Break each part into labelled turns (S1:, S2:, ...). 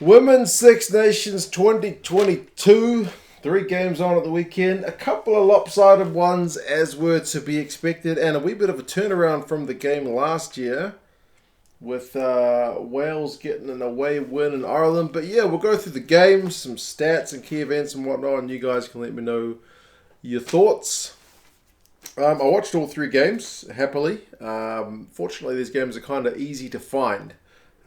S1: Women's Six Nations 2022. 3 games on at the weekend. A couple of lopsided ones as were to be expected. And a wee bit of a turnaround from the game last year. With Wales getting an away win in Ireland. But yeah, we'll go through the games, some stats and key events and whatnot. And you guys can let me know your thoughts. I watched all 3 games, happily. Fortunately, these games are kind of easy to find.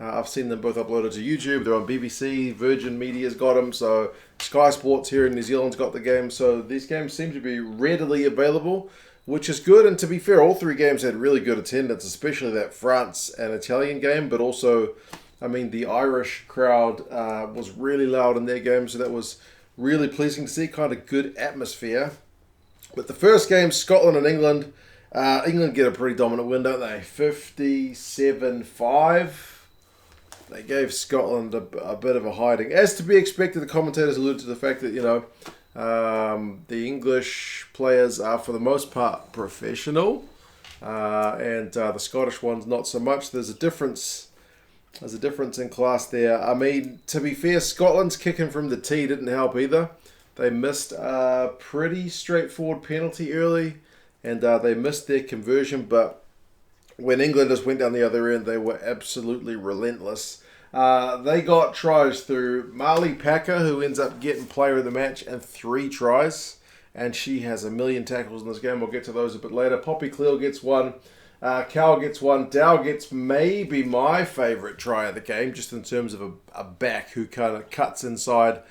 S1: I've seen them both uploaded to YouTube. They're on BBC. Virgin Media's got them. So Sky Sports here in New Zealand's got the game. So these games seem to be readily available, which is good. And to be fair, all 3 games had really good attendance, especially that France and Italian game. But also, I mean, the Irish crowd was really loud in their game. So that was really pleasing to see. Kind of good atmosphere. But the first game, Scotland and England. England get a pretty dominant win, don't they? 57-5. They gave Scotland a bit of a hiding. As to be expected, the commentators alluded to the fact that, the English players are, for the most part, professional. And the Scottish ones, not so much. There's a difference in class there. I mean, to be fair, Scotland's kicking from the tee didn't help either. They missed a pretty straightforward penalty early, and they missed their conversion. But when England just went down the other end, they were absolutely relentless. They got tries through Marley Packer, who ends up getting player of the match, and 3 tries. And she has 1 million tackles in this game. We'll get to those a bit later. Poppy Cleal gets 1. Cal gets 1. Dow gets maybe my favourite try of the game, just in terms of a back who kind of cuts inside,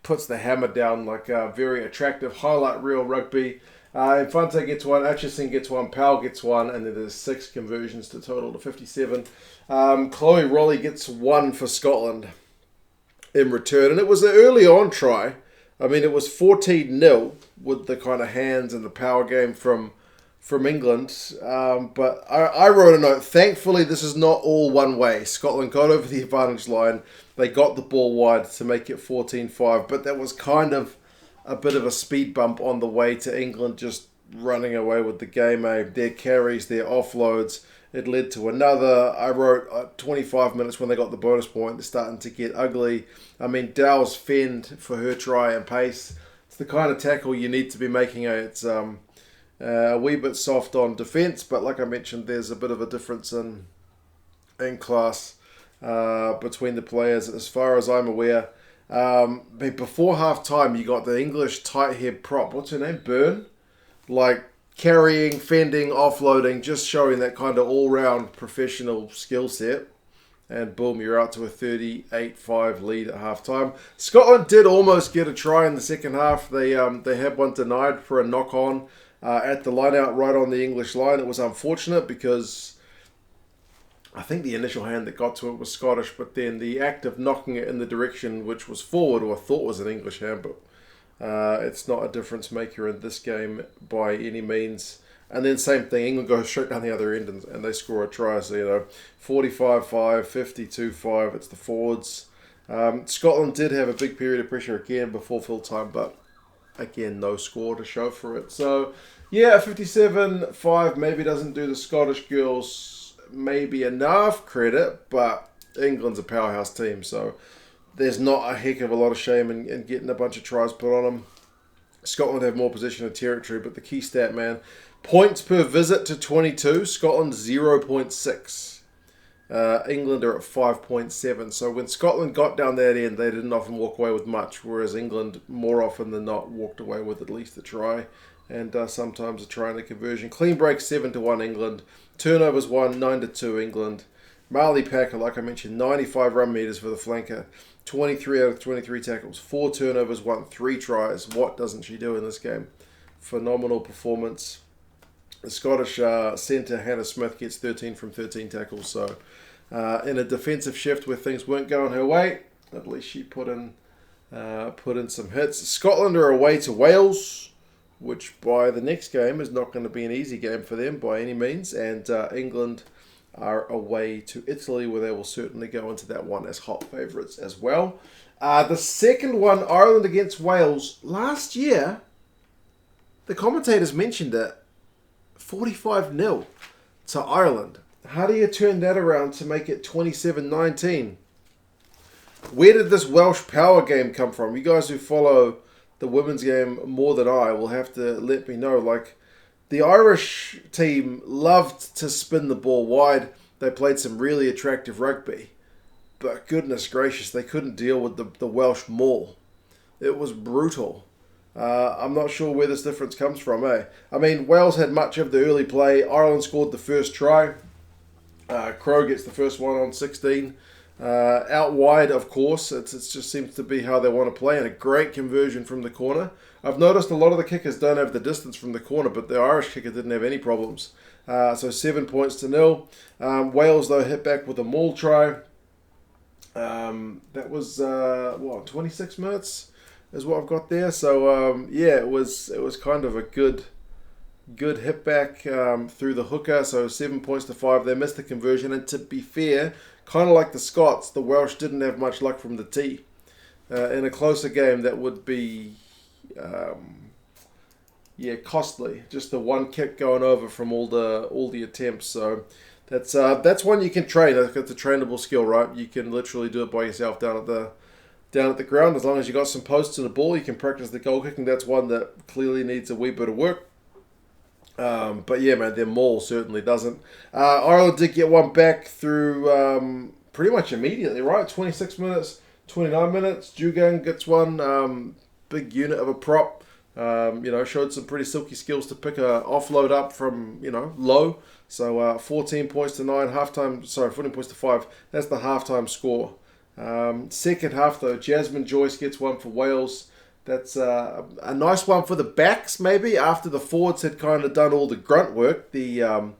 S1: puts the hammer down like a very attractive highlight reel rugby. Infante gets 1, Atchison gets 1, Powell gets 1, and then there's 6 conversions to total to 57. Chloe Rolly gets 1 for Scotland in return, and it was an early on try. I mean, it was 14-0 with the kind of hands and the power game from England. But I wrote a note. Thankfully, this is not all one way. Scotland got over the advantage line. They got the ball wide to make it 14-5, but that was kind of a bit of a speed bump on the way to England just running away with the game. Their carries, their offloads, it led to another. I wrote 25 minutes when they got the bonus point. They're starting to get ugly. I mean, Dow's fend for her try and pace. It's the kind of tackle you need to be making. It's a wee bit soft on defence, but like I mentioned, there's a bit of a difference in class between the players as far as I'm aware. Before half time, you got the English tight head prop. What's her name? Byrne? Like carrying, fending, offloading, just showing that kind of all-round professional skill set. And boom, you're out to a 38-5 lead at half time. Scotland did almost get a try in the second half. They had one denied for a knock-on at the line-out right on the English line. It was unfortunate because I think the initial hand that got to it was Scottish, but then the act of knocking it in the direction which was forward, or I thought was an English hand, but it's not a difference maker in this game by any means. And then same thing, England goes straight down the other end and they score a try. So, 45-5, 52-5, it's the forwards. Scotland did have a big period of pressure again before full time, but again, no score to show for it. So, yeah, 57-5 maybe doesn't do the Scottish girls maybe enough credit, but England's a powerhouse team, so there's not a heck of a lot of shame in getting a bunch of tries put on them. Scotland have more possession of territory, but the key stat, man, points per visit to 22, Scotland 0.6. England are at 5.7. So when Scotland got down that end, they didn't often walk away with much, whereas England more often than not walked away with at least a try, and sometimes a try and a conversion. Clean break 7-1 England. Turnovers 9-2 England. Marley Packer, like I mentioned, 95 run meters for the flanker. 23 out of 23 tackles. 4 turnovers, 3 tries. What doesn't she do in this game? Phenomenal performance. The Scottish centre, Hannah Smith, gets 13 from 13 tackles. So in a defensive shift where things weren't going her way, at least she put in some hits. Scotland are away to Wales, which by the next game is not going to be an easy game for them by any means. And England are away to Italy, where they will certainly go into that one as hot favourites as well. The second one, Ireland against Wales. Last year, the commentators mentioned it, 45-0 to Ireland. How do you turn that around to make it 27-19? Where did this Welsh power game come from? You guys who follow the women's game more than I will have to let me know. Like, the Irish team loved to spin the ball wide. They played some really attractive rugby. But goodness gracious, they couldn't deal with the Welsh maul. It was brutal. I'm not sure where this difference comes from, eh? I mean, Wales had much of the early play. Ireland scored the first try. Crow gets the first one on 16. Out wide, of course. It just seems to be how they want to play, and a great conversion from the corner. I've noticed a lot of the kickers don't have the distance from the corner, but the Irish kicker didn't have any problems. So 7 points to 0. Wales, though, hit back with a maul try. That was 26 minutes is what I've got there. So yeah, it was kind of a good hit back through the hooker. So 7 points to 5. They missed the conversion, and to be fair, kind of like the Scots, the Welsh didn't have much luck from the tee. In a closer game, that would be costly. Just the one kick going over from all the attempts. So that's one you can train. It's a trainable skill, right? You can literally do it by yourself down at the ground. As long as you got some posts and a ball, you can practice the goal kicking. That's one that clearly needs a wee bit of work. But yeah, man, their maul certainly doesn't. Ireland did get one back through pretty much immediately, right? 26 minutes, 29 minutes. Dugan gets one. Big unit of a prop. Showed some pretty silky skills to pick a offload up from, low. So 14 points to 9, 14 points to 5. That's the halftime score. Second half, though, Jasmine Joyce gets one for Wales. That's a nice one for the backs, maybe, after the forwards had kind of done all the grunt work. The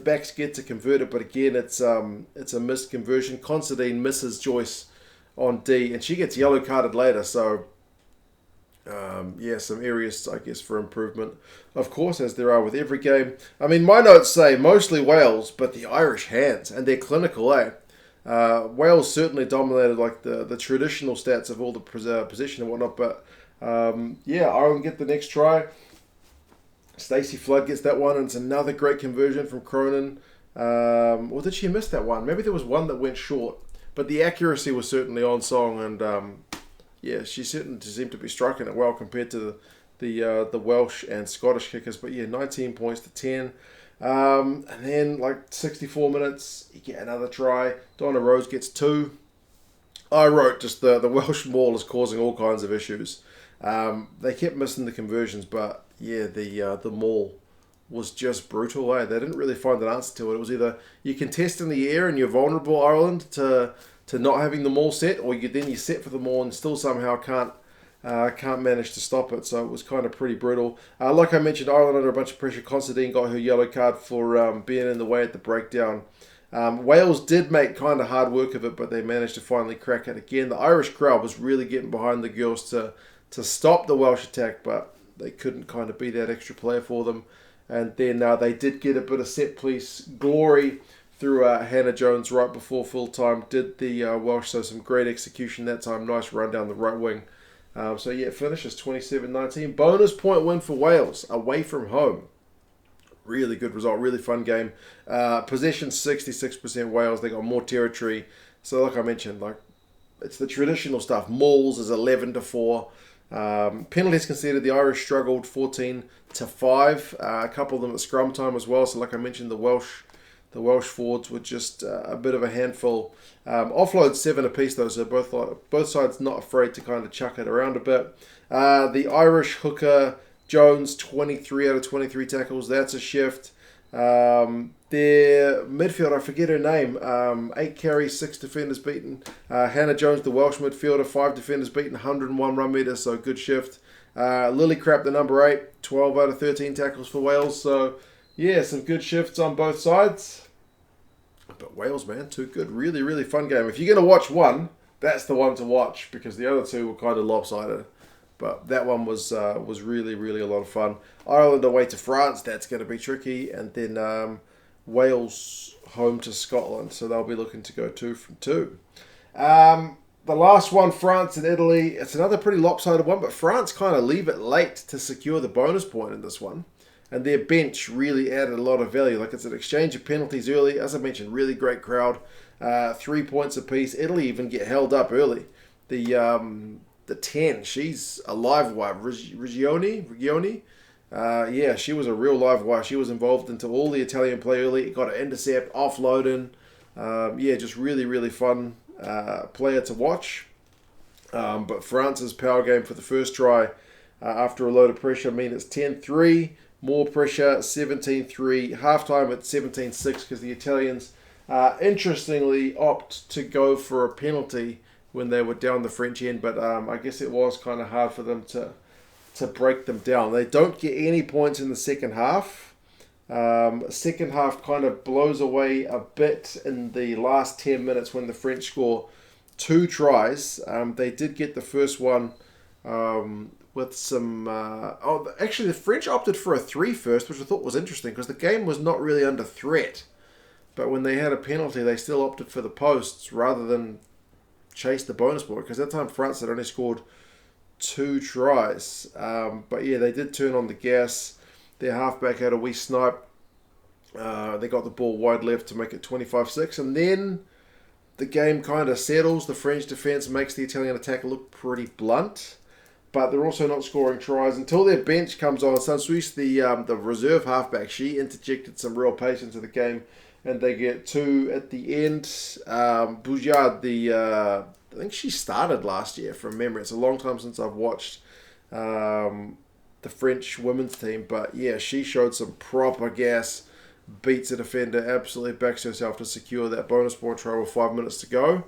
S1: backs get to convert it, but again, it's a missed conversion. Considine misses Joyce on D, and she gets yellow carded later, so some areas, I guess, for improvement, of course, as there are with every game. I mean, my notes say mostly Wales, but the Irish hands, and they're clinical, eh? Wales certainly dominated like the traditional stats of all the possession and whatnot, but Ireland get the next try. Stacey Flood gets that one, and it's another great conversion from Cronin. Or did she miss that one? Maybe there was one that went short, but the accuracy was certainly on song, and she certainly seemed to be striking it well compared to the Welsh and Scottish kickers. But 19 points to 10. And then, 64 minutes, you get another try. Donna Rose gets 2. I wrote just the Welsh maul is causing all kinds of issues. They kept missing the conversions, but the maul was just brutal. They didn't really find an answer to it. It was either you contest in the air and you're vulnerable, Ireland, to not having the maul set, or you set for the maul and still somehow can't manage to stop it. So it was kind of pretty brutal. Like I mentioned, Ireland under a bunch of pressure. Considine got her yellow card for being in the way at the breakdown. Wales did make kind of hard work of it, but they managed to finally crack it again. The Irish crowd was really getting behind the girls to stop the Welsh attack, but they couldn't kind of be that extra player for them. And then they did get a bit of set piece glory through Hannah Jones right before full time. Did the Welsh, so some great execution that time. Nice run down the right wing. It finishes 27-19. Bonus point win for Wales away from home. Really good result. Really fun game. Possession 66% Wales. They got more territory. So like I mentioned, it's the traditional stuff. Mauls is 11-4. Penalties conceded. The Irish struggled 14-5. A couple of them at scrum time as well. So like I mentioned, the Welsh forwards were just a bit of a handful. Offload 7 apiece though, so both sides not afraid to kind of chuck it around a bit. The Irish hooker Jones, 23 out of 23 tackles. That's a shift. Their midfielder, I forget her name, 8 carries, 6 defenders beaten. Hannah Jones, the Welsh midfielder, 5 defenders beaten, 101 run meters, so good shift. Lily Crap, the number 8, 12 out of 13 tackles for Wales. So some good shifts on both sides. But Wales, man, too good. Really, really fun game. If you're going to watch one, that's the one to watch, because the other two were kind of lopsided. But that one was really, really a lot of fun. Ireland away to France. That's going to be tricky. And then Wales home to Scotland. So they'll be looking to go 2 from 2. The last one, France and Italy. It's another pretty lopsided one. But France kind of leave it late to secure the bonus point in this one. And their bench really added a lot of value. It's an exchange of penalties early. As I mentioned, really great crowd. 3 points apiece. Italy even get held up early. The 10, she's a live wire. Regioni. Yeah, she was a real live wire. She was involved into all the Italian play early. Got an intercept, offloading. Yeah, just really, really fun player to watch. But France's power game for the first try after a load of pressure. I mean, it's 10-3, more pressure, 17-3. Halftime at 17-6 because the Italians, interestingly, opt to go for a penalty when they were down the French end. But I guess it was kind of hard for them to break them down. They don't get any points in the second half. Second half kind of blows away a bit in the last 10 minutes when the French score 2 tries. They did get the first one with some... actually, the French opted for a 3 first, which I thought was interesting because the game was not really under threat. But when they had a penalty, they still opted for the posts rather than chase the bonus ball, because at that time France had only scored 2 tries. But yeah, they did turn on the gas. Their halfback had a wee snipe. They got the ball wide left to make it 25-6, and then the game kind of settles. The French defence makes the Italian attack look pretty blunt, but they're also not scoring tries until their bench comes on. Sansuis, the reserve halfback, she interjected some real pace into the game, and they get 2 at the end. Boujard, I think she started last year from memory. It's a long time since I've watched the French women's team, but yeah, she showed some proper gas. Beats a defender, absolutely backs herself to secure that bonus point try with 5 minutes to go.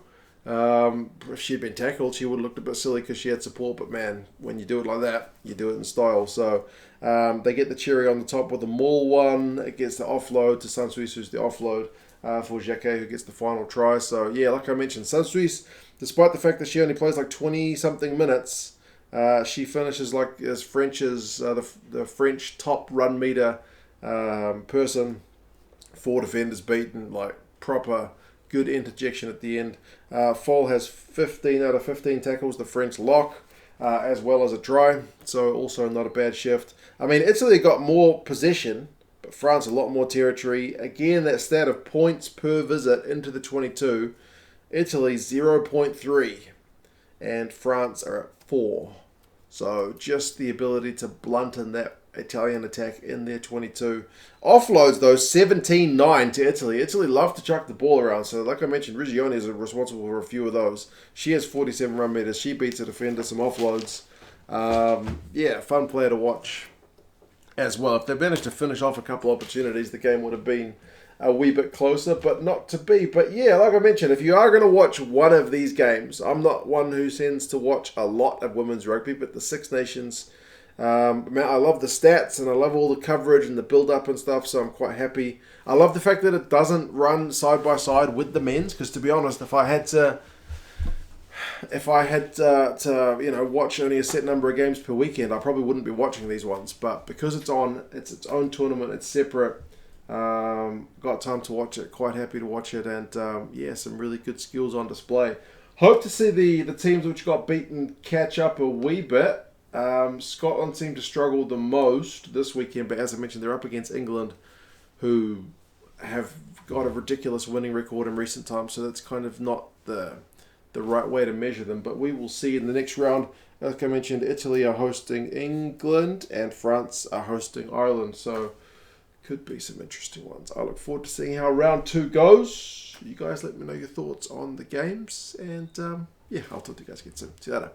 S1: If she'd been tackled, she would have looked a bit silly because she had support, but man, when you do it like that, you do it in style. So they get the cherry on the top with a maul one. It gets the offload to Sansuis, who's the offload for Jacquet, who gets the final try. So yeah, like I mentioned, Sansuis, despite the fact that she only plays like 20-something minutes, she finishes like as French's the French top run meter person. 4 defenders beaten, like proper good interjection at the end. Fall has 15 out of 15 tackles, the French lock, as well as a try, so also not a bad shift. I mean, Italy got more possession, but France a lot more territory. Again, that stat of points per visit into the 22, Italy 0.3, and France are at 4. So just the ability to blunten that Italian attack in their 22. Offloads, though, 17-9 to Italy. Italy love to chuck the ball around. So, like I mentioned, Regioni is responsible for a few of those. She has 47 run meters. She beats a defender, some offloads. Yeah, fun player to watch as well. If they managed to finish off a couple opportunities, the game would have been a wee bit closer, but not to be. But yeah, like I mentioned, if you are going to watch one of these games, I'm not one who tends to watch a lot of women's rugby, but the Six Nations... man, I love the stats and I love all the coverage and the build-up and stuff, so I'm quite happy. I love the fact that it doesn't run side by side with the men's, because to be honest, if I had to watch only a set number of games per weekend, I probably wouldn't be watching these ones. But because it's its own tournament, it's separate. Got time to watch it. Quite happy to watch it, and yeah, some really good skills on display. Hope to see the teams which got beaten catch up a wee bit. Scotland seemed to struggle the most this weekend, but as I mentioned, they're up against England, who have got a ridiculous winning record in recent times, so that's kind of not the right way to measure them. But we will see in the next round. Like I mentioned, Italy are hosting England and France are hosting Ireland, so could be some interesting ones. I look forward to seeing how round 2 goes. You guys let me know your thoughts on the games, and yeah, I'll talk to you guys again soon. See you later.